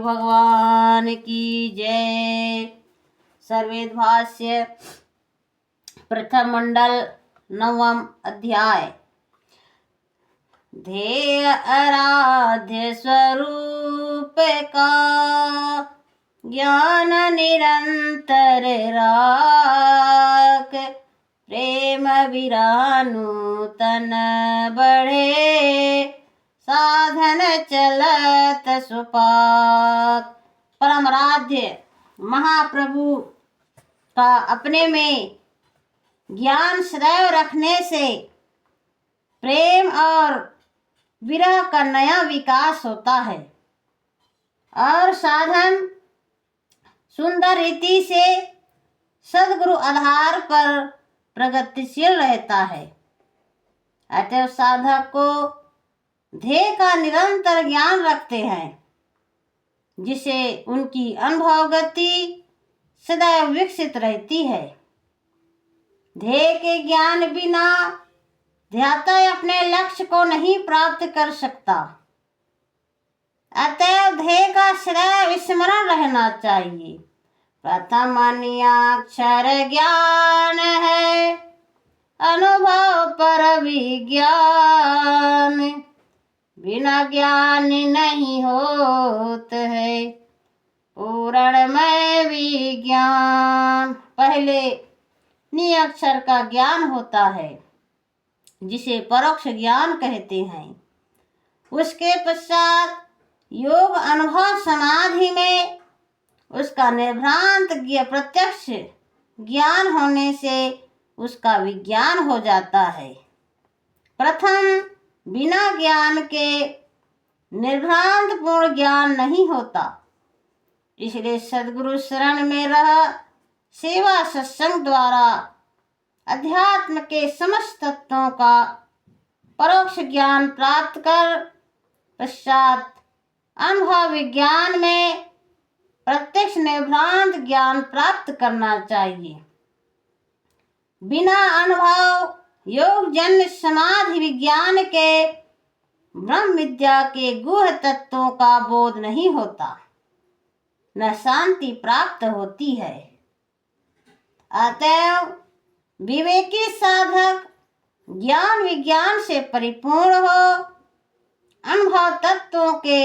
भगवान की जय। सर्वेद भाष्य प्रथम मंडल नवम अध्याय। ध्येय आराध्य स्वरूप का ज्ञान निरंतर राख, प्रेम विरानूतन बढ़े, साधन चलत सुपाक। परमराध्य महाप्रभु का अपने में ज्ञान सदैव रखने से प्रेम और विरह का नया विकास होता है और साधन सुंदर रीति से सद्गुरु आधार पर प्रगतिशील रहता है। अतः साधक को ध्येय का निरंतर ज्ञान रखते हैं, जिसे उनकी अनुभव गति सदैव विकसित रहती है। ध्येय के ज्ञान बिना ध्याता अपने लक्ष्य को नहीं प्राप्त कर सकता। अतएव ध्येय का सदैव स्मरण रहना चाहिए। प्रथम अक्षर ज्ञान है, अनुभव पर विज्ञान, बिना ज्ञान नहीं होत है पूर्णमय विज्ञान। पहले निअक्षर का ज्ञान होता है, जिसे परोक्ष ज्ञान कहते हैं। उसके पश्चात योग अनुभव समाधि में उसका निर्भ्रांत प्रत्यक्ष ज्ञान होने से उसका विज्ञान हो जाता है। प्रथम बिना ज्ञान के निर्भ्रांत पूर्ण ज्ञान नहीं होता। इसलिए सद्गुरु शरण में रह सेवा सत्संग द्वारा अध्यात्म के समस्त तत्वों का परोक्ष ज्ञान प्राप्त कर पश्चात अनुभव विज्ञान में प्रत्यक्ष निर्भ्रांत ज्ञान प्राप्त करना चाहिए। बिना अनुभव योग जन्य समाधि विज्ञान के ब्रह्म विद्या के गुह तत्वों का बोध नहीं होता, न शांति प्राप्त होती है। अतएव विवेकी साधक ज्ञान विज्ञान से परिपूर्ण हो अनुभव तत्वों के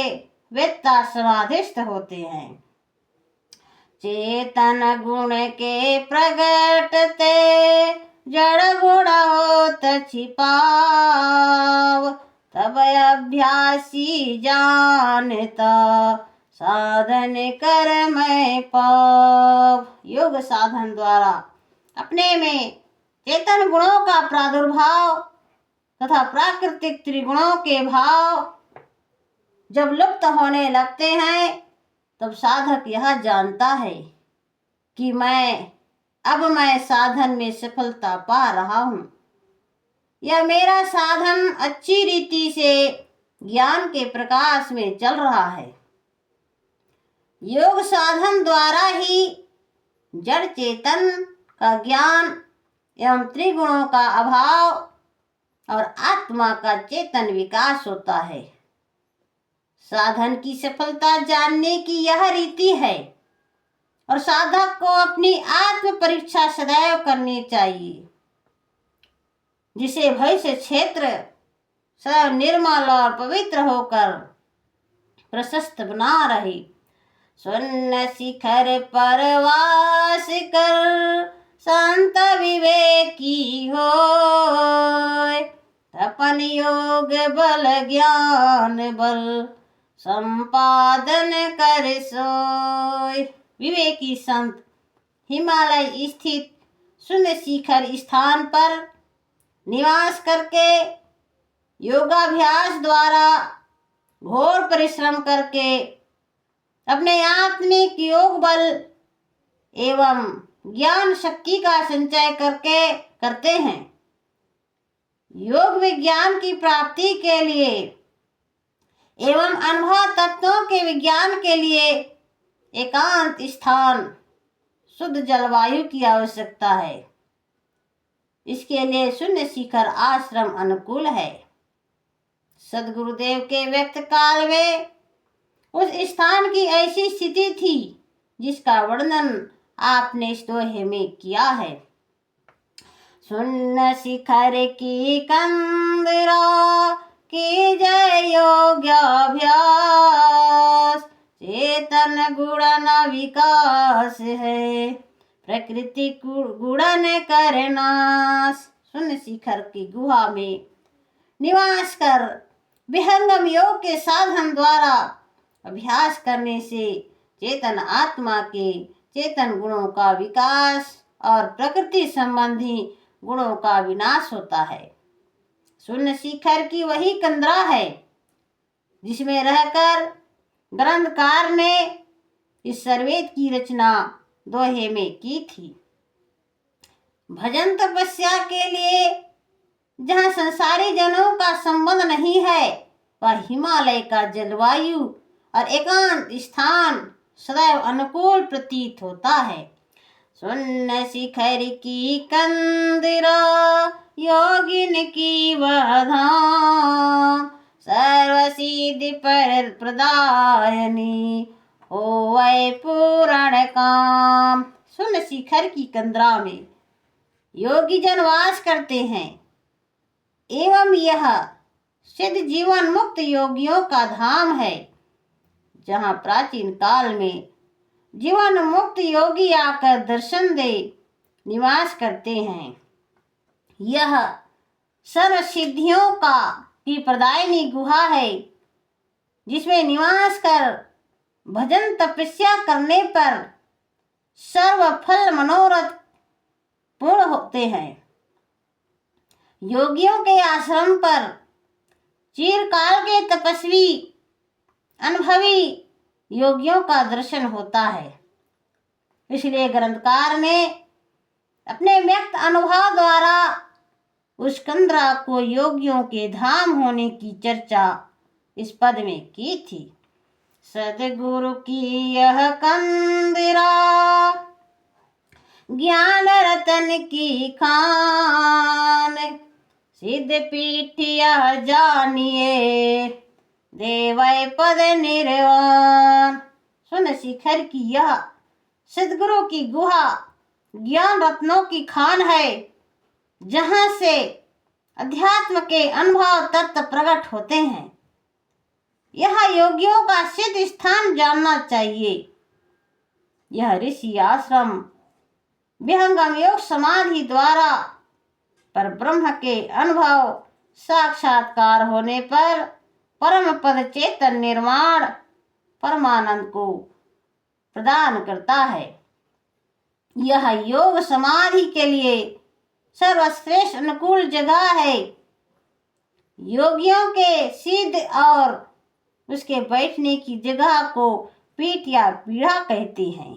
वेत्ता समाधिस्थ होते हैं। चेतन गुण के प्रगटते जड़ गुण होत छिपाव, तब अभ्यासी जानता साधन कर मैं पाव। योग साधन द्वारा अपने में चेतन गुणों का प्रादुर्भाव तथा प्राकृतिक त्रिगुणों के भाव जब लुप्त होने लगते हैं, तब साधक यह जानता है कि मैं साधन में सफलता पा रहा हूँ। यह मेरा साधन अच्छी रीति से ज्ञान के प्रकाश में चल रहा है। योग साधन द्वारा ही जड़ चेतन का ज्ञान एवं त्रिगुणों का अभाव और आत्मा का चेतन विकास होता है। साधन की सफलता जानने की यह रीति है और साधक को अपनी आत्म परीक्षा सदैव करनी चाहिए, जिसे भय से क्षेत्र सदैव निर्मल और पवित्र होकर प्रशस्त बना रहे। स्वर्ण शिखर पर वास कर संत विवेकी होय, तपन योग बल ज्ञान बल संपादन कर सोय। विवेकी संत हिमालय स्थित शून्य शिखर स्थान पर निवास करके योगाभ्यास द्वारा घोर परिश्रम करके अपने आत्मिक योग बल एवं ज्ञान शक्ति का संचय करते हैं। योग विज्ञान की प्राप्ति के लिए एवं अनुभव तत्वों के विज्ञान के लिए एकांत स्थान, शुद्ध जलवायु की आवश्यकता है। इसके लिए शून्य शिखर आश्रम अनुकूल है। सद्गुरुदेव के व्यक्त काल में उस स्थान की ऐसी स्थिति थी जिसका वर्णन आपने इस दोहे में किया है। सुन्न शिखर की कंदरा की जय योग्याभ्यास, चेतन गुणन विकास है, प्रकृति गुणन करनाश। शून्य शिखर की गुहा में निवास कर विहंगम योग के साधन द्वारा अभ्यास करने से चेतन आत्मा के चेतन गुणों का विकास और प्रकृति संबंधी गुणों का विनाश होता है। शून्य शिखर की वही कंदरा है जिसमें रहकर ग्रंथकार ने इस सर्ववेद की रचना दोहे में की थी। भजन तपस्या के लिए जहाँ संसारी जनों का संबंध नहीं है, वह हिमालय का जलवायु और एकांत स्थान सदैव अनुकूल प्रतीत होता है। सुन्न शिखर की कंदरा योगिन की वह धाम, सर्वसिद्धि पर प्रदायनी होवै पूर्ण काम। सुन्न शिखर की कंदरा में योगी जन वास करते हैं एवं यह सिद्ध जीवन मुक्त योगियों का धाम है, जहाँ प्राचीन काल में जीवन मुक्त योगी आकर दर्शन दे निवास करते हैं। यह सर्व सिद्धियों की प्रदायिनी गुहा है, जिसमें निवास कर भजन तपस्या करने पर सर्व फल मनोरथ पूर्ण होते हैं। योगियों के आश्रम पर चिरकाल के तपस्वी अनुभवी योगियों का दर्शन होता है। इसलिए ग्रंथकार ने अपने व्यक्त अनुभव द्वारा उस कंदरा को योगियों के धाम होने की चर्चा इस पद में की थी। सद्गुरु की यह कंदरा ज्ञान रतन की खान, सिद्ध पीठ यह जानिए देवै पद निर्वाण। सुन शिखर की यह सद्गुरु की गुहा ज्ञान रत्नों की खान है, जहाँ से अध्यात्म के अनुभव तत्व प्रकट होते हैं। यह योगियों का सिद्ध स्थान जानना चाहिए। यह ऋषि आश्रम विहंगम योग समाधि द्वारा पर ब्रह्म के अनुभव साक्षात्कार होने पर परम पद चेतन निर्वाण परमानंद को प्रदान करता है। यह योग समाधि के लिए सर्वश्रेष्ठ अनुकूल जगह है। योगियों के सिद्ध और उसके बैठने की जगह को पीठ या पीढ़ा कहते हैं।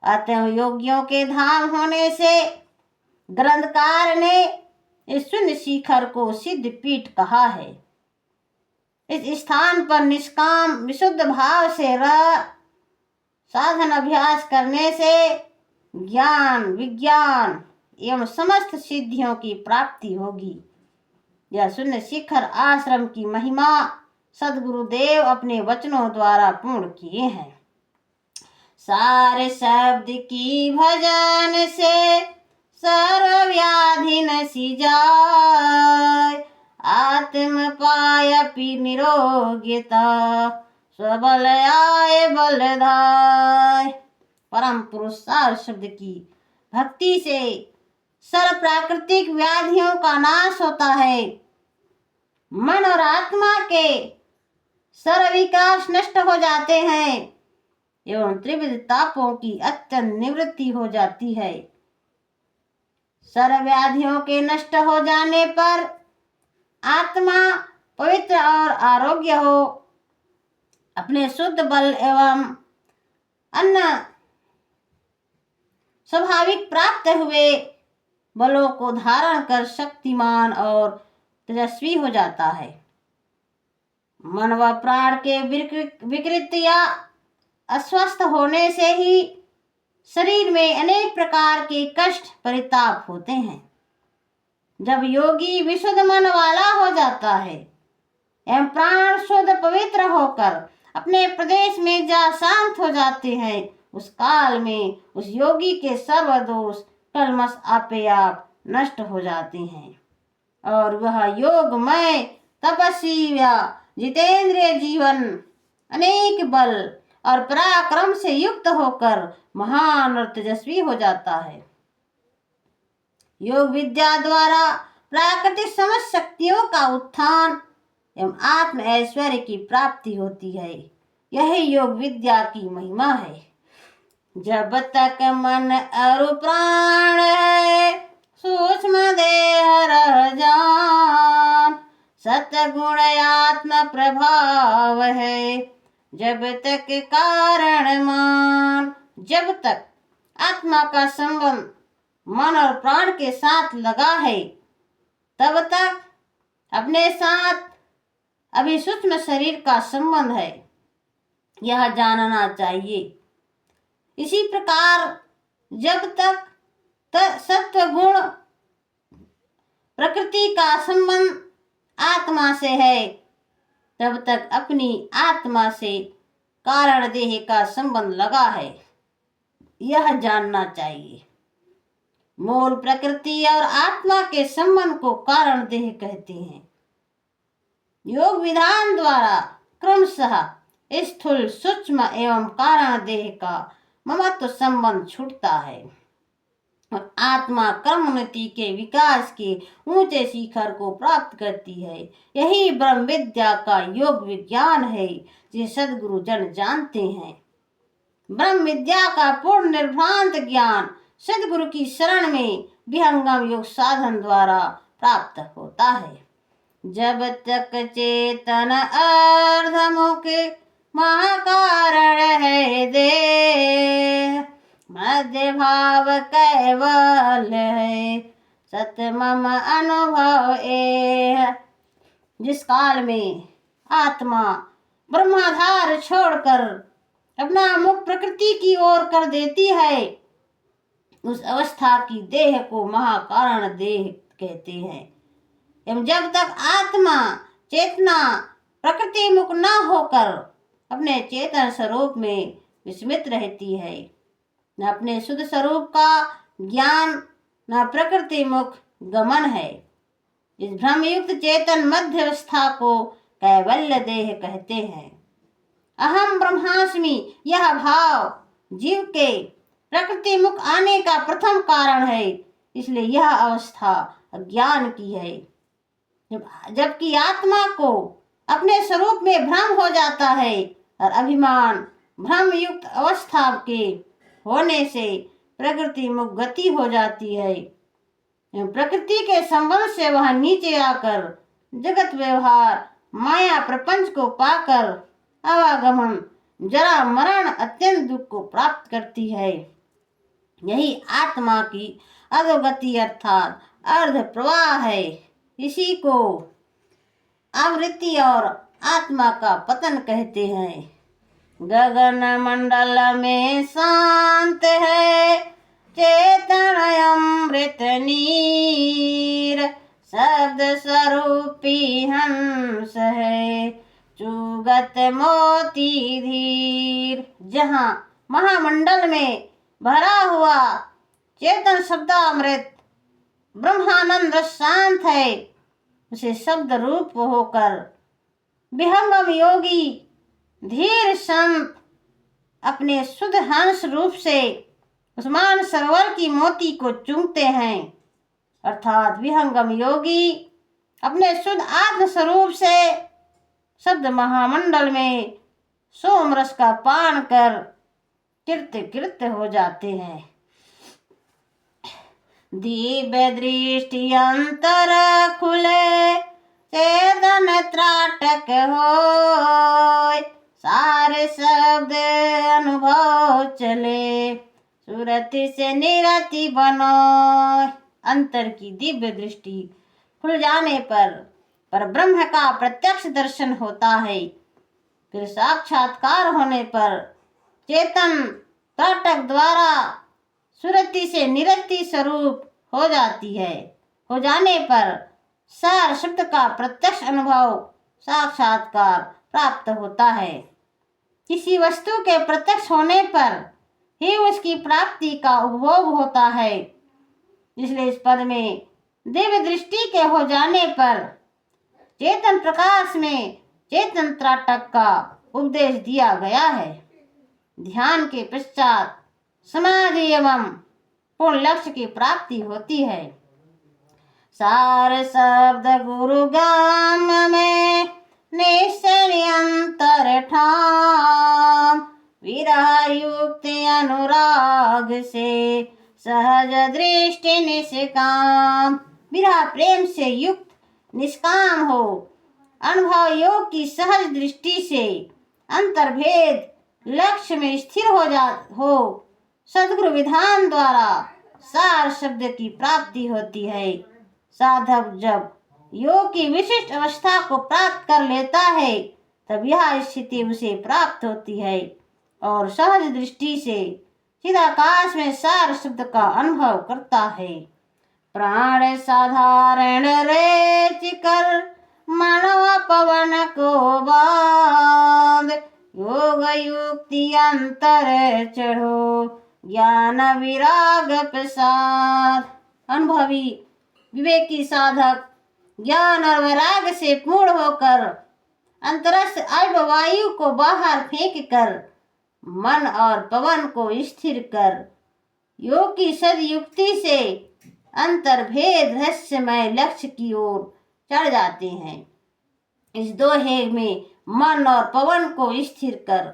अतः योगियों के धाम होने से ग्रंथकार ने इस शून्य शिखर को सिद्ध पीठ कहा है। इस स्थान पर निष्काम विशुद्ध भाव से रह साधन अभ्यास करने से ज्ञान विज्ञान एवं समस्त सिद्धियों की प्राप्ति होगी। यह शून्य शिखर आश्रम की महिमा सद्गुरुदेव अपने वचनों द्वारा पूर्ण किए हैं। सारे शब्द की भजन से सर्व व्याधि नसी जाय, आत्म पायपि निरोग्यता स्वबल आय बलधाय। परम पुरुष सार शब्द की भक्ति से सर्व प्राकृतिक व्याधियों का नाश होता है। मन और आत्मा के सर्व विकास नष्ट हो जाते हैं एवं त्रिविध तापों की अत्यंत निवृत्ति हो जाती है। सर्व व्याधियों के नष्ट हो जाने पर आत्मा पवित्र और आरोग्य हो, अपने शुद्ध बल एवं अन्य स्वाभाविक प्राप्त हुए बलों को धारण कर शक्तिमान और तेजस्वी हो जाता है। मन व प्राण के विकृत या अस्वस्थ होने से ही शरीर में अनेक प्रकार के कष्ट परिताप होते हैं। जब योगी विशुद्ध मन वाला हो जाता है एवं प्राण शुद्ध पवित्र होकर अपने प्रदेश में जा शांत हो जाते हैं, उस काल में उस योगी के सर्व दोष कलमश आपे आप नष्ट हो जाते हैं और वह योगमय तपस्वी व जितेंद्रिय जीवन अनेक बल और पराक्रम से युक्त होकर महान और तेजस्वी हो जाता है। योग विद्या द्वारा प्राकृतिक समस्त शक्तियों का उत्थान एवं आत्म ऐश्वर्य की प्राप्ति होती है। यही योग विद्या की महिमा है। जब तक मन और प्राण है, सूक्ष्म देह रह जान, सतगुण आत्म प्रभाव है, जब तक कारण मान। जब तक आत्मा का संबंध मन और प्राण के साथ लगा है, तब तक अपने साथ अभी सूक्ष्म शरीर का संबंध है, यह जानना चाहिए। इसी प्रकार जब तक सत्व गुण प्रकृति का संबंध आत्मा से है, तब तक अपनी आत्मा से कारण देह का संबंध लगा है, यह जानना चाहिए। मूल प्रकृति और आत्मा के संबंध को कारण देह कहते हैं। योग विधान द्वारा क्रमशः स्थूल सूक्ष्म एवं कारण देह का ममत्व संबंध छूटता है और आत्मा कर्मोन्नति के विकास के ऊंचे शिखर को प्राप्त करती है। यही ब्रह्म विद्या का योग विज्ञान है, जिसे सद्गुरु जन जानते हैं। ब्रह्म विद्या का पूर्ण निर्भ्रांत ज्ञान सद्गुरु की शरण में विहंगम योग साधन द्वारा प्राप्त होता है। जब तक चेतन अर्धमुख महाकारण है देह, मध्य भाव कैवल है, सतमम अनुभव एह। जिस काल में आत्मा ब्रह्माधार छोड़कर अपना मुख प्रकृति की ओर कर देती है, उस अवस्था की देह को महाकारण देह कहते हैं। एवं जब तक आत्मा चेतना प्रकृति मुख न होकर अपने चेतन स्वरूप में विस्मित रहती है, न अपने शुद्ध स्वरूप का ज्ञान न प्रकृति मुख गमन है। इस भ्रमयुक्त चेतन मध्य अवस्था को कैवल्य देह कहते हैं। अहम ब्रह्मास्मि यह भाव जीव के प्रकृति मुख आने का प्रथम कारण है, इसलिए यह अवस्था अज्ञान की है। जबकि आत्मा को अपने स्वरूप में भ्रम हो जाता है और अभिमान भ्रम युक्त अवस्था के होने से प्रकृति मुख गति हो जाती है। प्रकृति के संबंध से वह नीचे आकर जगत व्यवहार माया प्रपंच को पाकर आवागमन जरा मरण अत्यंत दुख को प्राप्त करती है। यही आत्मा की अधोगति अर्थात अर्ध प्रवाह है। इसी को आवृत्ति और आत्मा का पतन कहते हैं। गगन मंडल में शांत है, चेतन अमृत नीर, शब्द स्वरूपी हंस है, चुगत मोती धीर। जहाँ महामंडल में भरा हुआ चेतन शब्दामृत ब्रह्मानंद शांत है, उसे शब्द रूप होकर विहंगम योगी धीर संत अपने शुद्ध हंस रूप से उस मान सरोवर की मोती को चूमते हैं। अर्थात विहंगम योगी अपने शुद्ध आत्म स्वरूप से शब्द महामंडल में सोम रस का पान कर कृत्य कृत्य हो जाते हैं। दिव्य दृष्टि अंतर खुले, चेतन त्राटक होय, सारे शब्द अनुभव चले, सुरति से निरति बनो। अंतर की दिव्य दृष्टि खुल जाने पर ब्रह्म का प्रत्यक्ष दर्शन होता है। फिर साक्षात्कार होने पर चेतन त्राटक द्वारा सुरति से निरति स्वरूप हो जाती है। हो जाने पर सार शब्द का प्रत्यक्ष अनुभव साक्षात्कार प्राप्त होता है। किसी वस्तु के प्रत्यक्ष होने पर ही उसकी प्राप्ति का उपभोग होता है। इसलिए इस पद में दिव्य दृष्टि के हो जाने पर चेतन प्रकाश में चेतन त्राटक का उपदेश दिया गया है। ध्यान के पश्चात समाधि एवं पूर्ण लक्ष्य की प्राप्ति होती है। सार शब्द गुरु गाम में निश्चय अंतर ठाम, विरह युक्त अनुराग से सहज दृष्टि निष्काम। विरह प्रेम से युक्त निष्काम हो, अनुभव योग की सहज दृष्टि से अंतर्भेद लक्ष्य में स्थिर हो सद्गुरु विधान द्वारा सार शब्द की प्राप्ति होती है। साधक जब योग की विशिष्ट अवस्था को प्राप्त कर लेता है तब यह स्थिति उसे प्राप्त होती है और सहज दृष्टि से चिदाकाश में सार शब्द का अनुभव करता है। प्राण साधारण रेच कर मानव पवन को बांध, योग युक्ति अंतर चढ़ो ज्ञान विराग प्रसाद। अनुभवी विवेकी साधक ज्ञान और वैराग से पूर्ण होकर अंतरस्थ अल्प वायु को बाहर फेंक कर मन और पवन को स्थिर कर योग की सदयुक्ति से अंतर्भेद रहस्यमय लक्ष्य की ओर चढ़ जाते हैं। इस दोहे में मन और पवन को स्थिर कर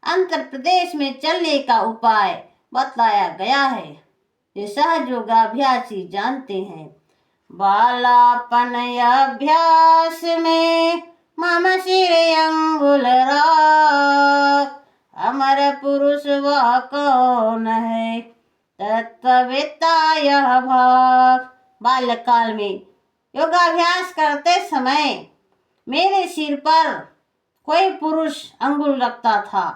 अंतर प्रदेश में चलने का उपाय बतलाया गया है। ये सहज योगाभ्यासी जानते हैं। बालापन अभ्यास में मम सिर अंगुल राख, अमर पुरुष वह कौन है तत्ववेत्ता यह भाग। बाल्यकाल में योगाभ्यास करते समय मेरे सिर पर कोई पुरुष अंगुल रखता था।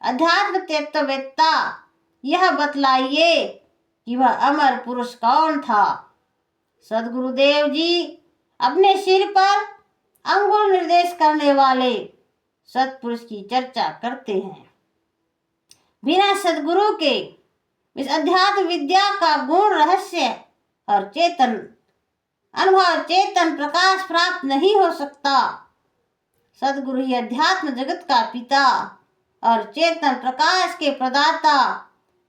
अध्यात्म तत्ववेत्ता यह बतलाइए कि वह अमर पुरुष कौन था। सदगुरुदेव जी अपने सिर पर अंगुल निर्देश करने वाले सत्पुरुष की चर्चा करते हैं। बिना सदगुरु के इस अध्यात्म विद्या का गुण रहस्य और चेतन अनुभव चेतन प्रकाश प्राप्त नहीं हो सकता। सदगुरु ही अध्यात्म जगत का पिता और चेतन प्रकाश के प्रदाता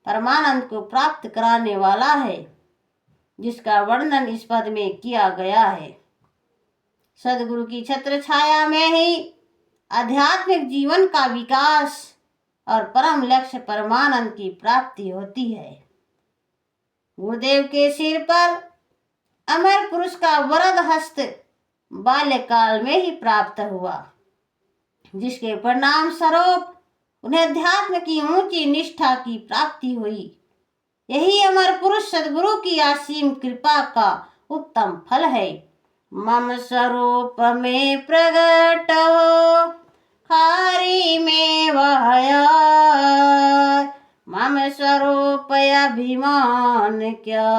परमानंद को प्राप्त कराने वाला है, जिसका वर्णन इस पद में किया गया है। सदगुरु की छत्र छाया में ही आध्यात्मिक जीवन का विकास और परम लक्ष्य परमानंद की प्राप्ति होती है। गुरुदेव के सिर पर अमर पुरुष का वरद हस्त बाल्यकाल में ही प्राप्त हुआ, जिसके परिणाम स्वरूप उन्हें अध्यात्म की ऊंची निष्ठा की प्राप्ति हुई। यही अमर पुरुष सदगुरु की असीम कृपा का उत्तम फल है। मम स्वरूप में प्रगट हो खारी में वह, मम स्वरूप अभिमान क्या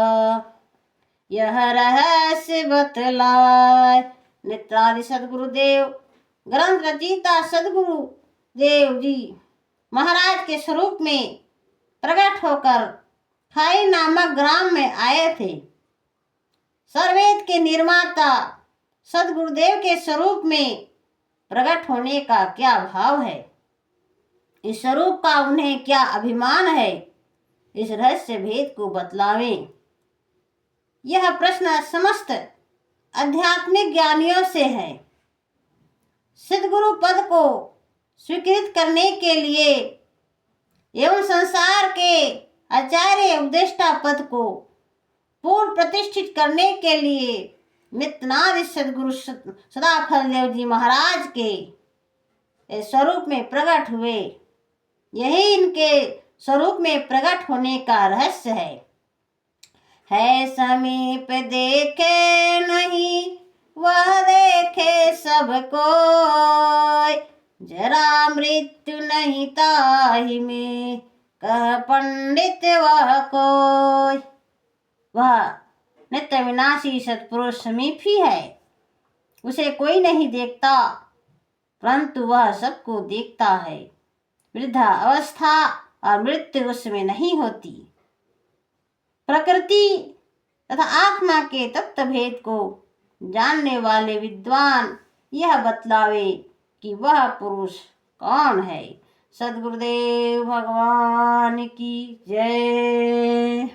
यह रहस्य बतलाय। नेत्रादि सदगुरुदेव ग्रंथ रचयिता सदगुरु देव जी महाराज के स्वरूप में प्रकट होकर खाई नामक ग्राम में आए थे। सर्ववेद के निर्माता सदगुरुदेव के स्वरूप में प्रकट होने का क्या भाव है, इस स्वरूप का उन्हें क्या अभिमान है, इस रहस्य भेद को बतलावें। यह प्रश्न समस्त आध्यात्मिक ज्ञानियों से है। सद्गुरु पद को स्वीकृत करने के लिए एवं संसार के आचार्य उपदेष्टा पद को पूर्ण प्रतिष्ठित करने के लिए नित्यनाद सदगुरु सदाफल देव जी महाराज के स्वरूप में प्रकट हुए। यही इनके स्वरूप में प्रकट होने का रहस्य है समीप देखे नहीं वह देखे सबको, जरा मृत्यु नहीं ताहि में कह पंडित वह कोई। वह नित्य विनाशी सत्पुरुष समीप ही है, उसे कोई नहीं देखता परंतु वह सबको देखता है। वृद्धा अवस्था और मृत्यु उसमें नहीं होती। प्रकृति तथा आत्मा के तत्व भेद को जानने वाले विद्वान यह बतलावे कि वह पुरुष कौन है। सद्गुरुदेव भगवान की जय।